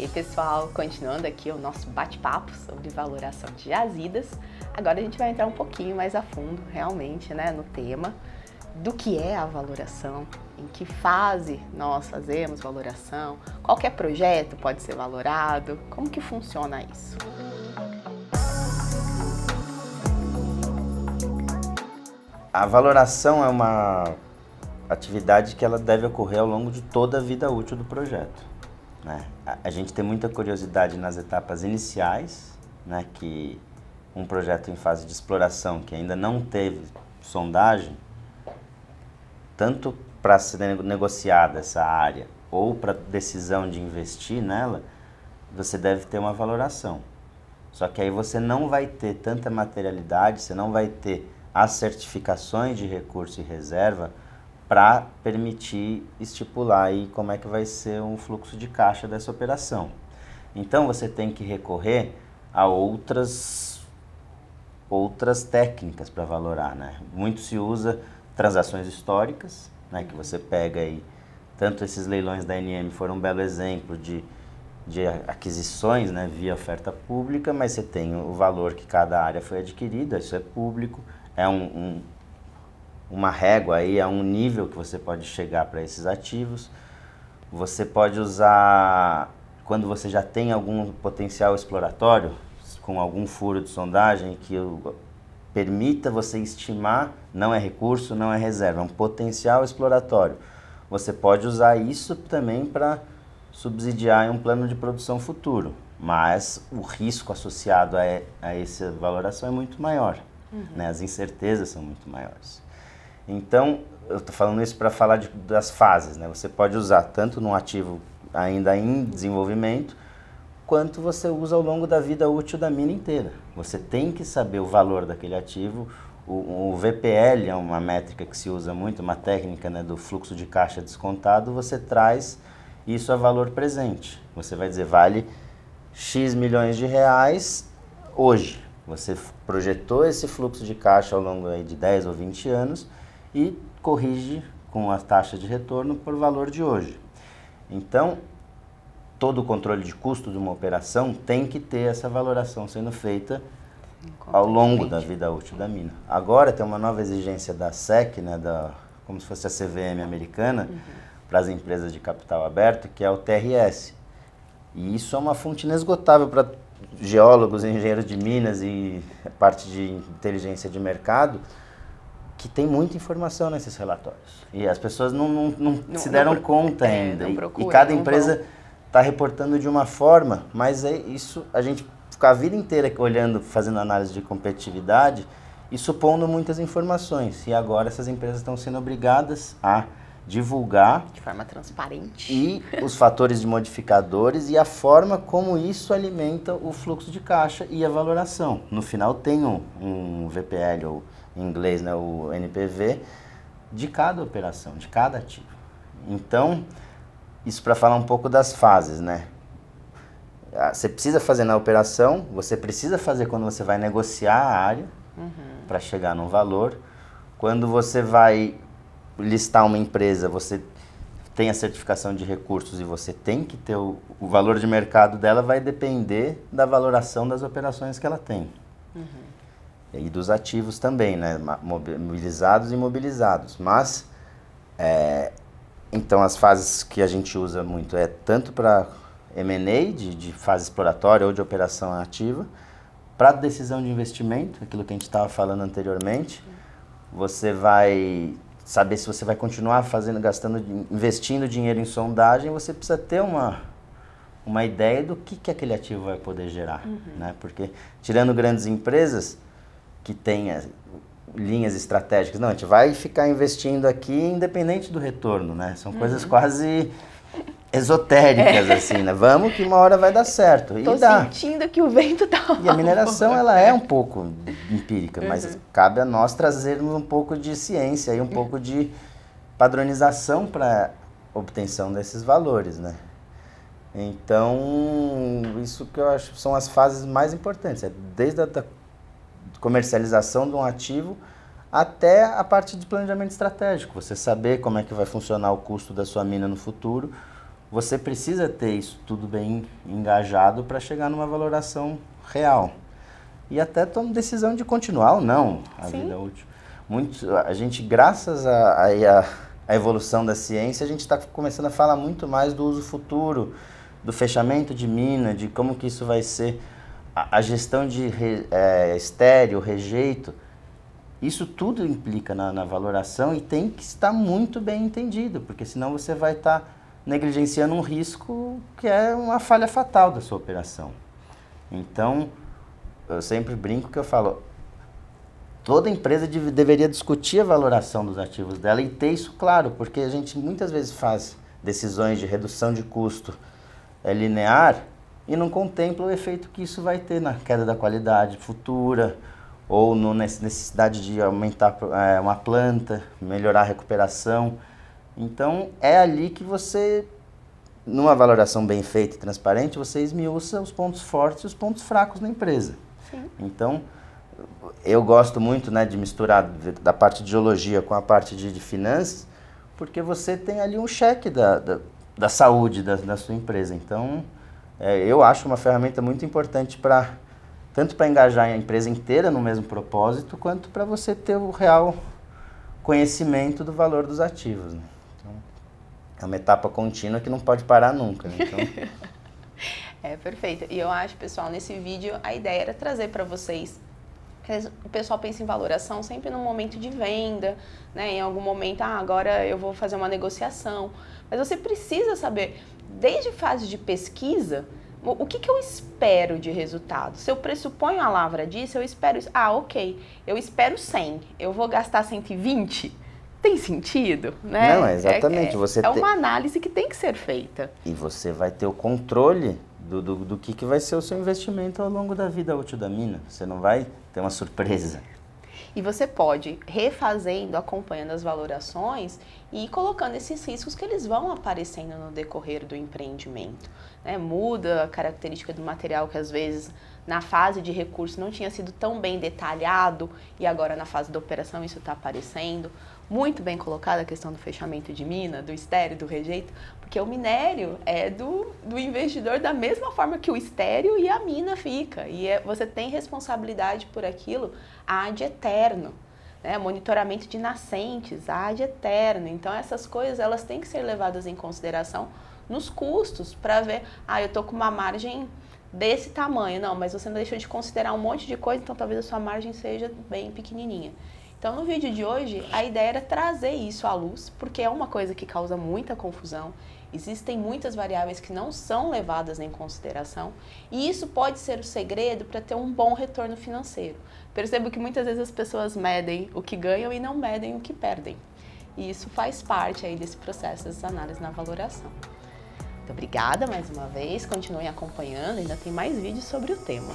E aí, pessoal, continuando aqui o nosso bate-papo sobre valoração de jazidas, agora a gente vai entrar um pouquinho mais a fundo, realmente, né, no tema do que é a valoração, em que fase nós fazemos valoração, qualquer projeto pode ser valorado, como que funciona isso? A valoração é uma atividade que ela deve ocorrer ao longo de toda a vida útil do projeto, né? A gente tem muita curiosidade nas etapas iniciais, né, que um projeto em fase de exploração que ainda não teve sondagem, tanto para ser negociada essa área ou para decisão de investir nela, você deve ter uma valoração. Só que aí você não vai ter tanta materialidade, você não vai ter as certificações de recurso e reserva para permitir estipular aí como é que vai ser um fluxo de caixa dessa operação. Então você tem que recorrer a outras técnicas para valorar, né? Muito se usa transações históricas, né? Que você pega aí, tanto esses leilões da ANM foram um belo exemplo de aquisições, né, via oferta pública, mas você tem o valor que cada área foi adquirida, isso é público, é uma régua aí, é um nível que você pode chegar para esses ativos. Você pode usar, quando você já tem algum potencial exploratório, com algum furo de sondagem que permita você estimar, não é recurso, não é reserva, é um potencial exploratório. Você pode usar isso também para subsidiar um plano de produção futuro, mas o risco associado a essa valoração é muito maior, né? As incertezas são muito maiores. Então, eu estou falando isso para falar das fases, né? Você pode usar tanto num ativo ainda em desenvolvimento, quanto você usa ao longo da vida útil da mina inteira. Você tem que saber o valor daquele ativo. O VPL é uma métrica que se usa muito, uma técnica, né, do fluxo de caixa descontado. Você traz isso a valor presente. Você vai dizer, vale X milhões de reais hoje. Você projetou esse fluxo de caixa ao longo aí de 10 ou 20 anos e corrige com a taxa de retorno por valor de hoje. Então, todo o controle de custo de uma operação tem que ter essa valoração sendo feita ao longo da vida útil da mina. Agora tem uma nova exigência da SEC, né, como se fosse a CVM americana, para as empresas de capital aberto, que é o TRS. E isso é uma fonte inesgotável para geólogos, engenheiros de minas e parte de inteligência de mercado, que tem muita informação nesses relatórios. E as pessoas não se deram conta ainda. E cada empresa está reportando de uma forma, mas é isso, a gente fica a vida inteira olhando, fazendo análise de competitividade e supondo muitas informações. E agora essas empresas estão sendo obrigadas a divulgar de forma transparente e os fatores de modificadores e a forma como isso alimenta o fluxo de caixa e a valoração. No final tem um VPL, ou em inglês, né, o NPV, de cada operação, de cada ativo. Então, isso para falar um pouco das fases, né? Você precisa fazer na operação, você precisa fazer quando você vai negociar a área para chegar num valor. Quando você vai listar uma empresa, você tem a certificação de recursos e você tem que ter o valor de mercado dela, vai depender da valoração das operações que ela tem. E dos ativos também, né? Mobilizados e imobilizados. Mas, então as fases que a gente usa muito é tanto para M&A, de fase exploratória ou de operação ativa, para decisão de investimento, aquilo que a gente estava falando anteriormente. Você vai saber se você vai continuar investindo dinheiro em sondagem, você precisa ter uma ideia do que aquele ativo vai poder gerar, né? Porque, tirando grandes empresas que têm linhas estratégicas, não, a gente vai ficar investindo aqui independente do retorno, né? São coisas quase esotéricas, assim, né? Vamos que uma hora vai dar certo. Tô sentindo que o vento tá... E a mineração, ela é um pouco empírica, mas cabe a nós trazermos um pouco de ciência e um pouco de padronização para obtenção desses valores, né? Então, isso que eu acho são as fases mais importantes, desde a comercialização de um ativo até a parte de planejamento estratégico. Você saber como é que vai funcionar o custo da sua mina no futuro, você precisa ter isso tudo bem engajado para chegar numa valoração real. E até toma decisão de continuar ou não a vida útil. A gente, graças à evolução da ciência, a gente está começando a falar muito mais do uso futuro, do fechamento de mina, de como que isso vai ser, a gestão de estéreo, rejeito. Isso tudo implica na valoração e tem que estar muito bem entendido, porque senão você vai estar negligenciando um risco que é uma falha fatal da sua operação. Então, eu sempre brinco que eu falo, toda empresa deveria discutir a valoração dos ativos dela e ter isso claro, porque a gente muitas vezes faz decisões de redução de custo linear e não contempla o efeito que isso vai ter na queda da qualidade futura ou na necessidade de aumentar uma planta, melhorar a recuperação. Então, é ali que você, numa valoração bem feita e transparente, você esmiuça os pontos fortes e os pontos fracos da empresa. Sim. Então, eu gosto muito, né, de misturar da parte de geologia com a parte de finanças, porque você tem ali um cheque da saúde da sua empresa. Então, eu acho uma ferramenta muito importante tanto para engajar a empresa inteira no mesmo propósito, quanto para você ter o real conhecimento do valor dos ativos, né? Então, é uma etapa contínua que não pode parar nunca, né? Então... perfeito. E eu acho, pessoal, nesse vídeo a ideia era trazer para vocês. O pessoal pensa em valoração sempre no momento de venda, né? Em algum momento, agora eu vou fazer uma negociação. Mas você precisa saber, desde fase de pesquisa, o que eu espero de resultado. Se eu pressuponho a lavra disso, eu espero isso. Ok, eu espero 100, eu vou gastar 120? Tem sentido, né? Não, exatamente. É uma análise que tem que ser feita. E você vai ter o controle do que vai ser o seu investimento ao longo da vida útil da mina. Você não vai ter uma surpresa. E você pode, refazendo, acompanhando as valorações e colocando esses riscos que eles vão aparecendo no decorrer do empreendimento, né? Muda a característica do material que às vezes na fase de recurso não tinha sido tão bem detalhado e agora na fase da operação isso está aparecendo. Muito bem colocada a questão do fechamento de mina, do estéreo, do rejeito, porque o minério é do investidor da mesma forma que o estéreo e a mina fica. E você tem responsabilidade por aquilo ad eterno, né? Monitoramento de nascentes ad eterno. Então essas coisas elas têm que ser levadas em consideração nos custos para ver, eu estou com uma margem desse tamanho, não, mas você não deixou de considerar um monte de coisa, então talvez a sua margem seja bem pequenininha. Então, no vídeo de hoje, a ideia era trazer isso à luz, porque é uma coisa que causa muita confusão, existem muitas variáveis que não são levadas em consideração, e isso pode ser o segredo para ter um bom retorno financeiro. Percebo que muitas vezes as pessoas medem o que ganham e não medem o que perdem. E isso faz parte aí desse processo, dessas análises na valoração. Muito obrigada mais uma vez, continuem acompanhando, ainda tem mais vídeos sobre o tema.